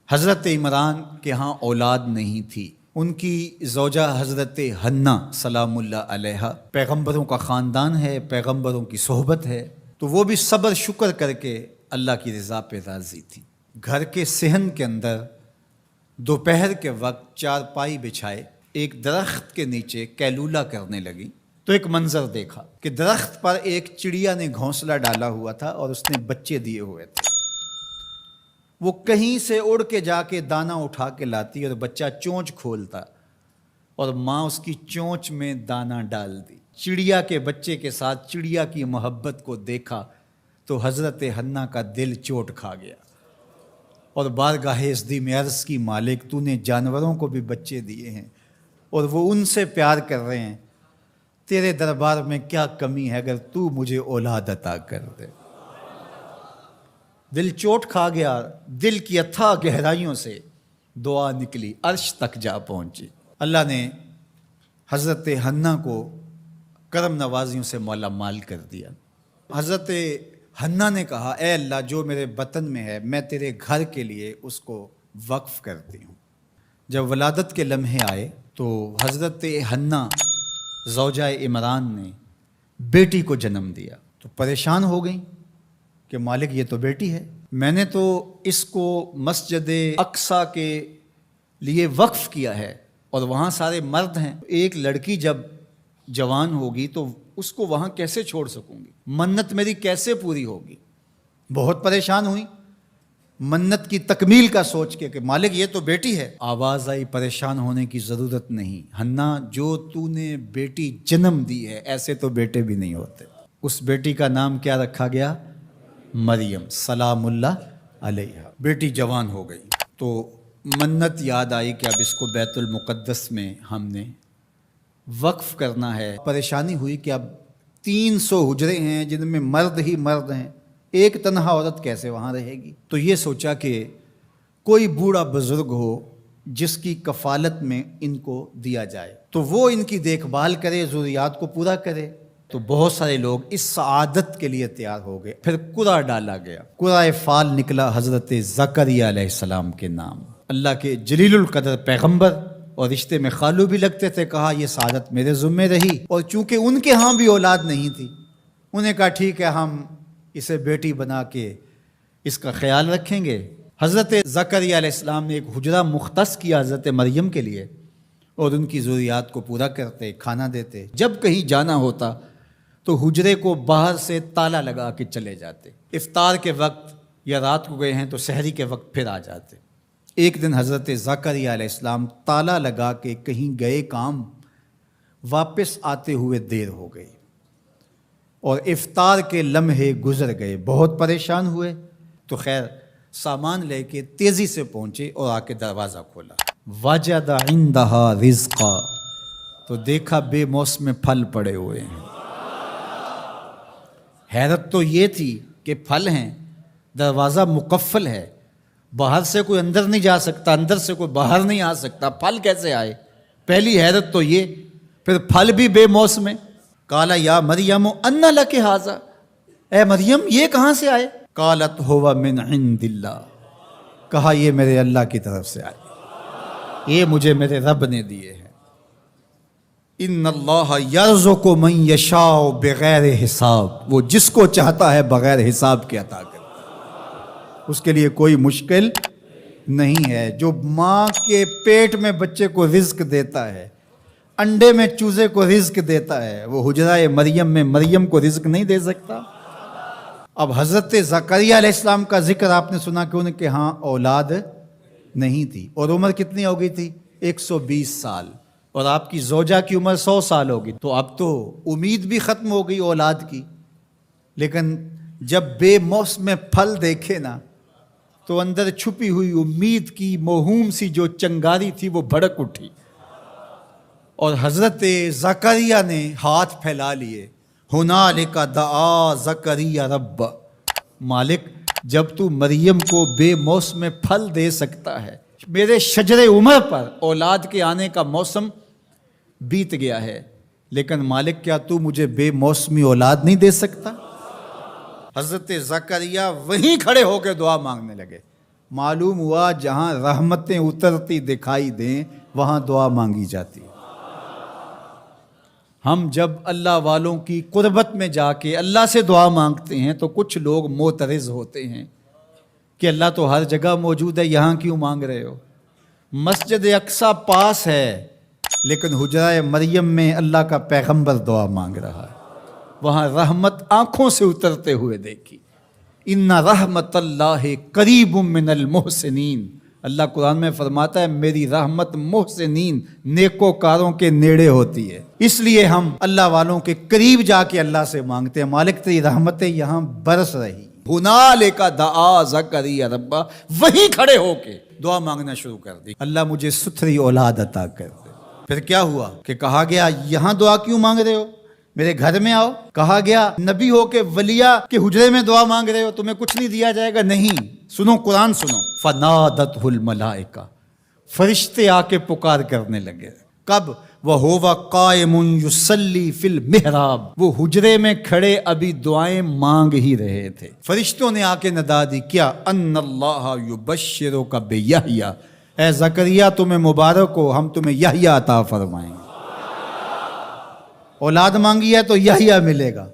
حضرت عمران کے ہاں اولاد نہیں تھی، ان کی زوجہ حضرت حنہ سلام اللہ علیہا، پیغمبروں کا خاندان ہے، پیغمبروں کی صحبت ہے، تو وہ بھی صبر شکر کر کے اللہ کی رضا پہ راضی تھی۔ گھر کے صحن کے اندر دوپہر کے وقت چارپائی بچھائے ایک درخت کے نیچے قیلولہ کرنے لگی تو ایک منظر دیکھا کہ درخت پر ایک چڑیا نے گھونسلہ ڈالا ہوا تھا اور اس نے بچے دیے ہوئے تھے۔ وہ کہیں سے اڑ کے جا کے دانہ اٹھا کے لاتی اور بچہ چونچ کھولتا اور ماں اس کی چونچ میں دانہ ڈال دی۔ چڑیا کے بچے کے ساتھ چڑیا کی محبت کو دیکھا تو حضرت حنہ کا دل چوٹ کھا گیا اور بارگاہ عزدی میں عرض کی، مالک تو نے جانوروں کو بھی بچے دیے ہیں اور وہ ان سے پیار کر رہے ہیں، تیرے دربار میں کیا کمی ہے اگر تو مجھے اولاد عطا کر دے۔ دل چوٹ کھا گیا، دل کی اتھاہ گہرائیوں سے دعا نکلی، عرش تک جا پہنچی۔ اللہ نے حضرت حنہ کو کرم نوازیوں سے مالا مال کر دیا۔ حضرت حنہ نے کہا، اے اللہ جو میرے بطن میں ہے میں تیرے گھر کے لیے اس کو وقف کرتی ہوں۔ جب ولادت کے لمحے آئے تو حضرت حنہ زوجہ عمران نے بیٹی کو جنم دیا تو پریشان ہو گئیں کہ مالک یہ تو بیٹی ہے، میں نے تو اس کو مسجد اقصیٰ کے لیے وقف کیا ہے اور وہاں سارے مرد ہیں، ایک لڑکی جب جوان ہوگی تو اس کو وہاں کیسے چھوڑ سکوں گی، منت میری کیسے پوری ہوگی۔ بہت پریشان ہوئی منت کی تکمیل کا سوچ کے کہ مالک یہ تو بیٹی ہے۔ آواز آئی، پریشان ہونے کی ضرورت نہیں حنہ، جو تو نے بیٹی جنم دی ہے ایسے تو بیٹے بھی نہیں ہوتے۔ اس بیٹی کا نام کیا رکھا گیا؟ مریم سلام اللہ علیہا۔ بیٹی جوان ہو گئی تو منت یاد آئی کہ اب اس کو بیت المقدس میں ہم نے وقف کرنا ہے۔ پریشانی ہوئی کہ اب 300 حجرے ہیں جن میں مرد ہی مرد ہیں، ایک تنہا عورت کیسے وہاں رہے گی؟ تو یہ سوچا کہ کوئی بوڑھا بزرگ ہو جس کی کفالت میں ان کو دیا جائے تو وہ ان کی دیکھ بھال کرے، ضروریات کو پورا کرے۔ تو بہت سارے لوگ اس سعادت کے لیے تیار ہو گئے۔ پھر قرعہ ڈالا گیا، قرعہ فال نکلا حضرت زکریا علیہ السلام کے نام۔ اللہ کے جلیل القدر پیغمبر اور رشتے میں خالو بھی لگتے تھے، کہا یہ سعادت میرے ذمہ رہی، اور چونکہ ان کے ہاں بھی اولاد نہیں تھی انہیں کہا ٹھیک ہے ہم اسے بیٹی بنا کے اس کا خیال رکھیں گے۔ حضرت زکریا علیہ السلام نے ایک حجرہ مختص کیا حضرت مریم کے لیے اور ان کی ضروریات کو پورا کرتے، کھانا دیتے۔ جب کہیں جانا ہوتا تو حجرے کو باہر سے تالا لگا کے چلے جاتے، افطار کے وقت یا رات کو گئے ہیں تو سحری کے وقت پھر آ جاتے۔ ایک دن حضرت زکریا علیہ السلام تالا لگا کے کہیں گئے کام، واپس آتے ہوئے دیر ہو گئی اور افطار کے لمحے گزر گئے، بہت پریشان ہوئے تو خیر سامان لے کے تیزی سے پہنچے اور آ کے دروازہ کھولا، وجد عندہا رزقا، تو دیکھا بے موسم پھل پڑے ہوئے ہیں۔ حیرت تو یہ تھی کہ پھل ہیں، دروازہ مقفل ہے، باہر سے کوئی اندر نہیں جا سکتا، اندر سے کوئی باہر نہیں آ سکتا، پھل کیسے آئے؟ پہلی حیرت تو یہ، پھر پھل بھی بے موسم۔ قال یا مریم ان لک ھذا، اے مریم یہ کہاں سے آئے؟ قالت ھو من عند اللہ، کہا یہ میرے اللہ کی طرف سے آئے، یہ مجھے میرے رب نے دیے ہیں۔ ان اللہ یرزق من یشاء بغیر حساب، وہ جس کو چاہتا ہے بغیر حساب کے عطا کرتا ہے، اس کے لیے کوئی مشکل نہیں ہے۔ جو ماں کے پیٹ میں بچے کو رزق دیتا ہے، انڈے میں چوزے کو رزق دیتا ہے، وہ حجرہ مریم میں مریم کو رزق نہیں دے سکتا؟ اب حضرت زکریا علیہ السلام کا ذکر آپ نے سنا کہ ان کے ہاں اولاد نہیں تھی، اور عمر کتنی ہو گئی تھی؟ 120 سال، اور آپ کی زوجہ کی عمر 100 سال ہوگی، تو اب تو امید بھی ختم ہو گئی اولاد کی۔ لیکن جب بے موسم پھل دیکھے نا تو اندر چھپی ہوئی امید کی موہوم سی جو چنگاری تھی وہ بھڑک اٹھی، اور حضرت زکریا نے ہاتھ پھیلا لیے، ہنالک دعا زکریا رب، مالک جب تو مریم کو بے موسم پھل دے سکتا ہے، میرے شجر عمر پر اولاد کے آنے کا موسم بیت گیا ہے، لیکن مالک کیا تو مجھے بے موسمی اولاد نہیں دے سکتا؟ حضرت زکریا وہیں کھڑے ہو کے دعا مانگنے لگے، معلوم ہوا جہاں رحمتیں اترتی دکھائی دیں وہاں دعا مانگی جاتی ہے۔ ہم جب اللہ والوں کی قربت میں جا کے اللہ سے دعا مانگتے ہیں تو کچھ لوگ معترض ہوتے ہیں کہ اللہ تو ہر جگہ موجود ہے، یہاں کیوں مانگ رہے ہو؟ مسجد اقصی پاس ہے لیکن حجرہ مریم میں اللہ کا پیغمبر دعا مانگ رہا ہے، وہاں رحمت آنکھوں سے اترتے ہوئے دیکھی۔ ان رحمت اللہ قریب من المحسنین، اللہ قرآن میں فرماتا ہے میری رحمت محسنین نیکوکاروں کے نیڑے ہوتی ہے، اس لیے ہم اللہ والوں کے قریب جا کے اللہ سے مانگتے ہیں، مالک تیری رحمتیں یہاں برس رہی۔ ہنالک دعا زکریا ربہ، وہیں کھڑے ہو کے دعا مانگنا شروع کر دی، اللہ مجھے ستھری اولاد عطا کر دے۔ پھر کیا ہوا کہ کہا گیا یہاں دعا کیوں مانگ رہے ہو، میرے گھر میں آؤ۔ کہا گیا نبی ہو کے ولیہ کے حجرے میں دعا مانگ رہے ہو، تمہیں کچھ نہیں دیا جائے گا؟ نہیں، سنو قرآن سنو، فنادتہ الملائکہ، فرشتے آ کے پکار کرنے لگے۔ کب؟ وَهُوَ قَائِمٌ يُصَلِّي فِي الْمِحْرَابِ، وہ حجرے میں کھڑے ابھی دعائیں مانگ ہی رہے تھے، فرشتوں نے آ کے ندا دی، کیا؟ ان اللہ یبشرک بیحییٰ، اے زکریا تمہیں مبارک ہو، ہم تمہیں یحییٰ عطا فرمائیں گے۔ اولاد مانگی ہے تو یحییٰ ملے گا،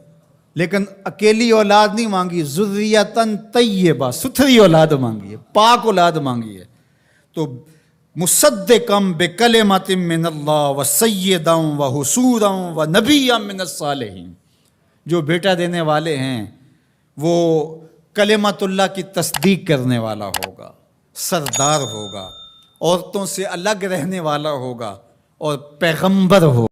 لیکن اکیلی اولاد نہیں مانگی، ذریۃً طیبہ، ستھری اولاد مانگی ہے، پاک اولاد مانگی ہے۔ تو مصدقاً بکلمۃ من اللہ وسیداً وحصوراً ونبیاً من الصالحین، جو بیٹا دینے والے ہیں وہ کلمت اللہ کی تصدیق کرنے والا ہوگا، سردار ہوگا، عورتوں سے الگ رہنے والا ہوگا اور پیغمبر ہوگا۔